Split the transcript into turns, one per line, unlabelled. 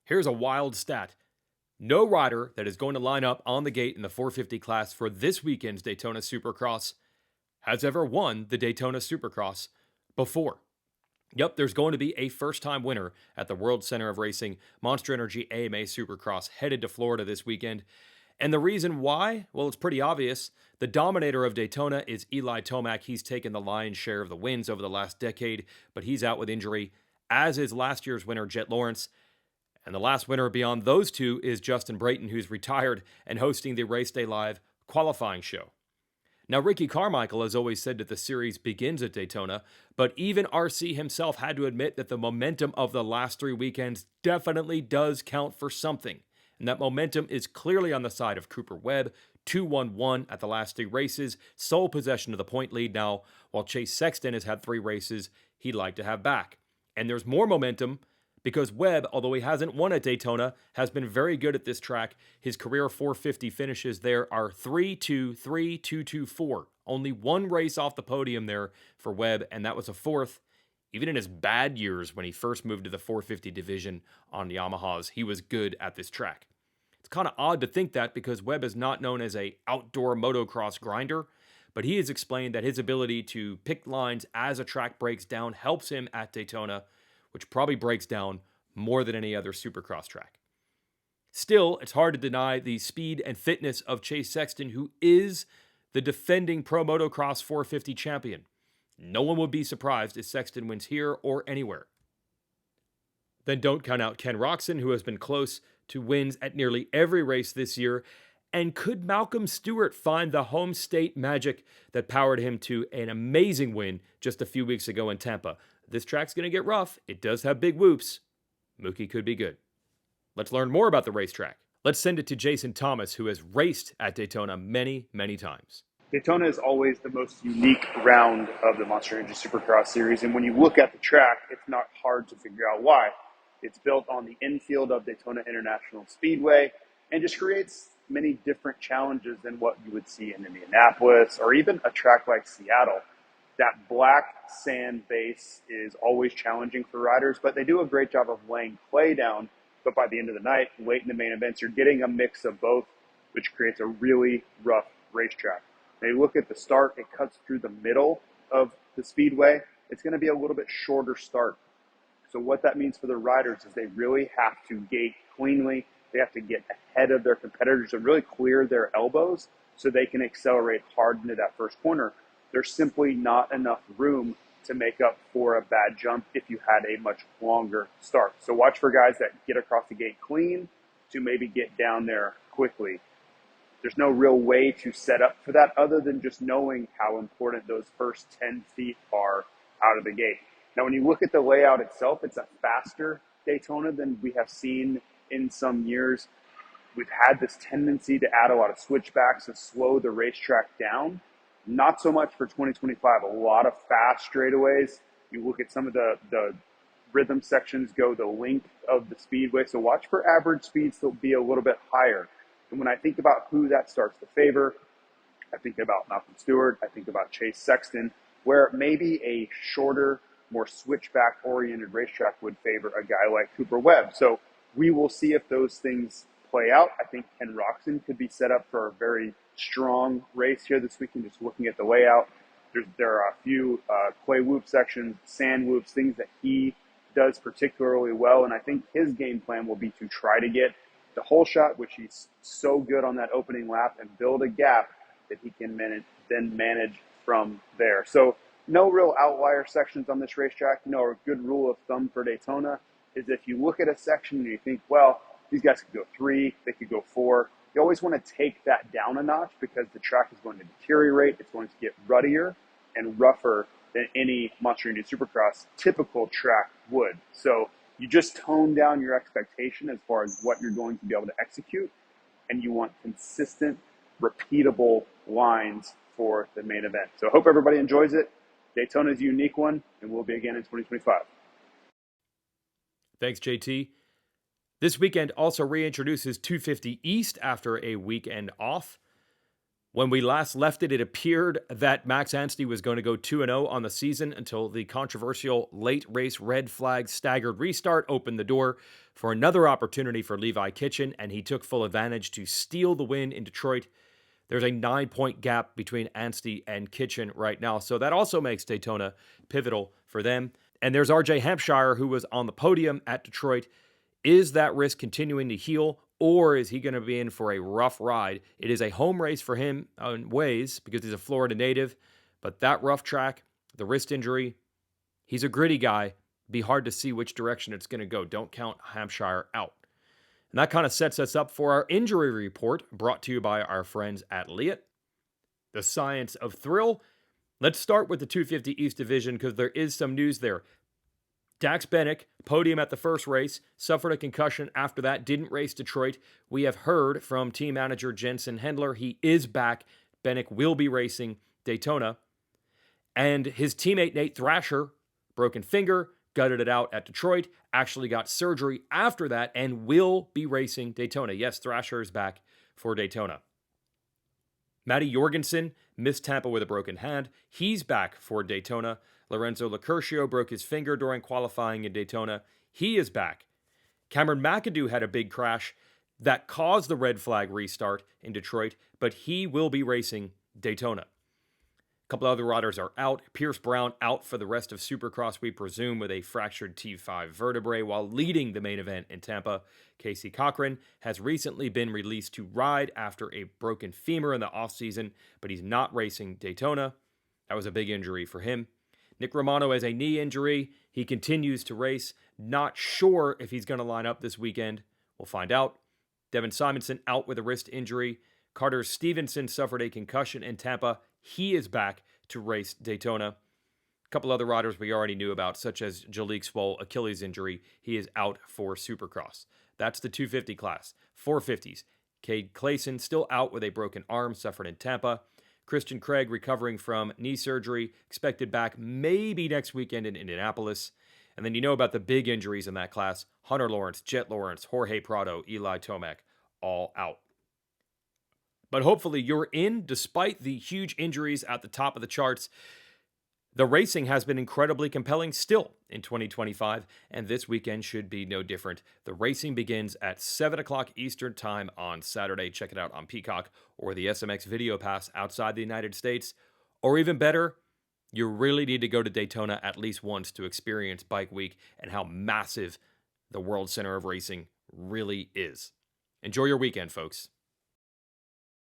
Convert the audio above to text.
Here's a wild stat. No rider that is going to line up on the gate in the 450 class for this weekend's Daytona Supercross has ever won the Daytona Supercross before. Yep, there's going to be a first-time winner at the World Center of Racing Monster Energy AMA Supercross headed to Florida this weekend. And the reason why? Well, it's pretty obvious. The dominator of Daytona is Eli Tomac. He's taken the lion's share of the wins over the last decade, but he's out with injury, as is last year's winner, Jet Lawrence. And the last winner beyond those two is Justin Brayton, who's retired and hosting the Race Day Live qualifying show. Now, Ricky Carmichael has always said that the series begins at Daytona, but even RC himself had to admit that the momentum of the last 3 weekends definitely does count for something. And that momentum is clearly on the side of Cooper Webb, 2-1-1 at the last 3 races, sole possession of the point lead now, while Chase Sexton has had 3 races he'd like to have back. And there's more momentum because Webb, although he hasn't won at Daytona, has been very good at this track. His career 450 finishes there are 3-2, 3-2, 2-4. Only 1 race off the podium there for Webb, and that was a 4th. Even in his bad years when he first moved to the 450 division on Yamahas, he was good at this track. It's kind of odd to think that because Webb is not known as an outdoor motocross grinder, but he has explained that his ability to pick lines as a track breaks down helps him at Daytona, which probably breaks down more than any other Supercross track. Still, it's hard to deny the speed and fitness of Chase Sexton, who is the defending Pro Motocross 450 champion. No one would be surprised if Sexton wins here or anywhere. Then don't count out Ken Roczen, who has been close to wins at nearly every race this year. And could Malcolm Stewart find the home state magic that powered him to an amazing win just a few weeks ago in Tampa? This track's going to get rough. It does have big whoops. Mookie could be good. Let's learn more about the racetrack. Let's send it to Jason Thomas, who has raced at Daytona many, many times.
Daytona is always the most unique round of the Monster Energy Supercross series, and when you look at the track, it's not hard to figure out why. It's built on the infield of Daytona International Speedway and just creates many different challenges than what you would see in Indianapolis or even a track like Seattle. That black sand base is always challenging for riders, but they do a great job of laying clay down. But by the end of the night, late in the main events, you're getting a mix of both, which creates a really rough racetrack. When you look at the start, it cuts through the middle of the speedway. It's going to be a little bit shorter start. So what that means for the riders is they really have to gate cleanly. They have to get ahead of their competitors and really clear their elbows so they can accelerate hard into that first corner. There's simply not enough room to make up for a bad jump if you had a much longer start. So watch for guys that get across the gate clean to maybe get down there quickly. There's no real way to set up for that other than just knowing how important those first 10 feet are out of the gate. Now, when you look at the layout itself, it's a faster Daytona than we have seen in some years. We've had this tendency to add a lot of switchbacks and slow the racetrack down. Not so much for 2025. A lot of fast straightaways. You look at some of the rhythm sections go the length of the speedway. So watch for average speeds to be a little bit higher. And when I think about who that starts to favor, I think about Malcolm Stewart. I think about Chase Sexton, where maybe a shorter, more switchback-oriented racetrack would favor a guy like Cooper Webb. So we will see if those things play out. I think Ken Roczen could be set up for a very strong race here this weekend, just looking at the layout. There are a few clay whoop sections, sand whoops, things that he does particularly well. And I think his game plan will be to try to get the whole shot, which he's so good on that opening lap, and build a gap that he can manage from there. So no real outlier sections on this racetrack. A good rule of thumb for Daytona is if you look at a section and you think, well, these guys could go 3, they could go 4. You always want to take that down a notch because the track is going to deteriorate. It's going to get ruddier and rougher than any Monster Energy Supercross typical track would. So you just tone down your expectation as far as what you're going to be able to execute, and you want consistent, repeatable lines for the main event. So I hope everybody enjoys it. Daytona is a unique one, and will be again in 2025.
Thanks, JT. This weekend also reintroduces 250 East after a weekend off. When we last left it, it appeared that Max Anstey was going to go 2-0 on the season until the controversial late race red flag staggered restart opened the door for another opportunity for Levi Kitchen, and he took full advantage to steal the win in Detroit. There's a 9-point gap between Anstey and Kitchen right now, so that also makes Daytona pivotal for them. And there's RJ Hampshire, who was on the podium at Detroit. Is that risk continuing to heal, or is he going to be in for a rough ride? It is a home race for him in ways because he's a Florida native, but that rough track, the wrist injury, he's a gritty guy. Be hard to see which direction it's going to go. Don't count Hampshire out. And that kind of sets us up for our injury report brought to you by our friends at Leatt, the science of thrill. Let's start with the 250 East Division because there is some news there. Dax Bennick, podium at the first race, suffered a concussion after that, didn't race Detroit. We have heard from team manager Jensen Hendler. He is back. Bennick will be racing Daytona. And his teammate Nate Thrasher, broken finger, gutted it out at Detroit, actually got surgery after that and will be racing Daytona. Yes, Thrasher is back for Daytona. Matty Jorgensen missed Tampa with a broken hand. He's back for Daytona. Lorenzo Locurcio broke his finger during qualifying in Daytona. He is back. Cameron McAdoo had a big crash that caused the red flag restart in Detroit, but he will be racing Daytona. A couple other riders are out. Pierce Brown out for the rest of Supercross, we presume, with a fractured T5 vertebrae while leading the main event in Tampa. Casey Cochran has recently been released to ride after a broken femur in the offseason, but he's not racing Daytona. That was a big injury for him. Nick Romano has a knee injury. He continues to race. Not sure if he's going to line up this weekend. We'll find out. Devin Simonson out with a wrist injury. Carter Stevenson suffered a concussion in Tampa. He is back to race Daytona. A couple other riders we already knew about, such as Jalik Swoll, Achilles injury. He is out for Supercross. That's the 250 class. 450s. Cade Clayson still out with a broken arm, suffered in Tampa. Christian Craig recovering from knee surgery, expected back maybe next weekend in Indianapolis. And then you know about the big injuries in that class. Hunter Lawrence, Jet Lawrence, Jorge Prado, Eli Tomac, all out. But hopefully you're in despite the huge injuries at the top of the charts. The racing has been incredibly compelling still in 2025, and this weekend should be no different. The racing begins at 7 o'clock Eastern Time on Saturday. Check it out on Peacock or the SMX Video Pass outside the United States. Or even better, you really need to go to Daytona at least once to experience Bike Week and how massive the World Center of Racing really is. Enjoy your weekend, folks.